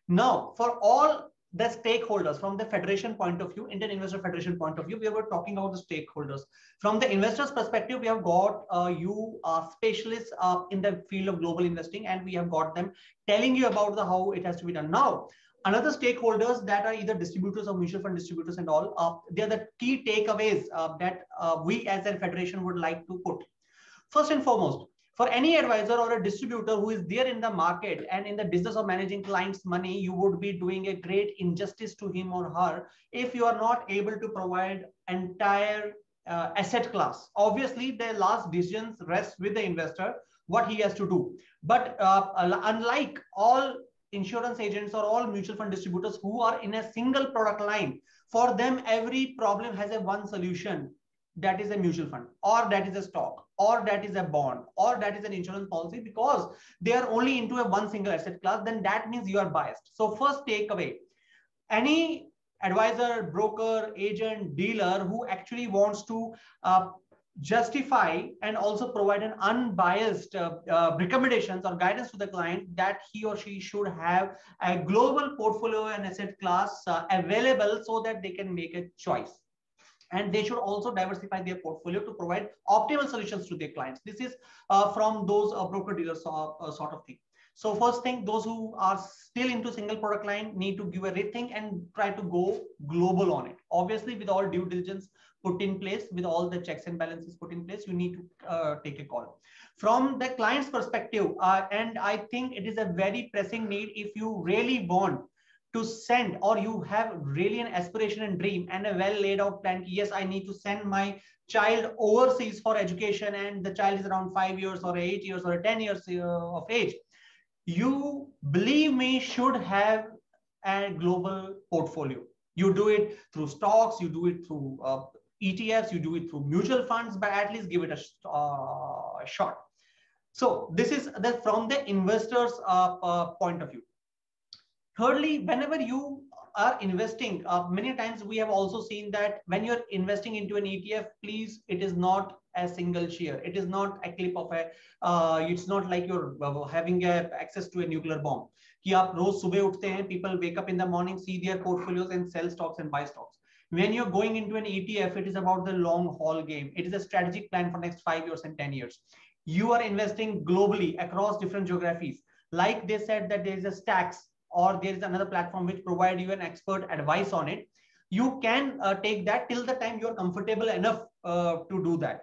Now, for all the stakeholders from the federation point of view, Indian Investor Federation point of view, we were talking about the stakeholders. From the investors perspective, we have got you specialists in the field of global investing, and we have got them telling you about how it has to be done. Now, another stakeholders that are either distributors or mutual fund distributors and all, they are the key takeaways that we as a federation would like to put. First and foremost, for any advisor or a distributor who is there in the market and in the business of managing clients' money, you would be doing a great injustice to him or her if you are not able to provide entire asset class. Obviously, the last decisions rest with the investor, what he has to do. But unlike all insurance agents or all mutual fund distributors who are in a single product line, for them, every problem has a one solution. That is a mutual fund, or that is a stock, or that is a bond, or that is an insurance policy, because they are only into a one single asset class. Then that means you are biased. So first takeaway, any advisor, broker, agent, dealer who actually wants to justify and also provide an unbiased recommendations or guidance to the client, that he or she should have a global portfolio and asset class available so that they can make a choice. And they should also diversify their portfolio to provide optimal solutions to their clients. This is from those broker dealers sort of thing. So first thing, those who are still into single product line need to give a rethink and try to go global on it. Obviously, with all due diligence put in place, with all the checks and balances put in place, you need to take a call. From the client's perspective, and I think it is a very pressing need if you really want to send, or you have really an aspiration and dream and a well laid out plan. Yes, I need to send my child overseas for education, and the child is around 5 years or 8 years or 10 years of age. You, believe me, should have a global portfolio. You do it through stocks, you do it through ETFs, you do it through mutual funds, but at least give it a shot. So this is from the investors point of view. Thirdly, whenever you are investing, many times we have also seen that when you're investing into an ETF, please, it is not a single share. It is not a clip of a, it's not like you're having access to a nuclear bomb. कि आप रोज सुबह उठते हैं, people wake up in the morning, see their portfolios and sell stocks and buy stocks. When you're going into an ETF, it is about the long haul game. It is a strategic plan for next 5 years and 10 years. You are investing globally across different geographies. Like they said that there is a stacks, or there is another platform which provide you an expert advice on it. You can take that till the time you are comfortable enough to do that.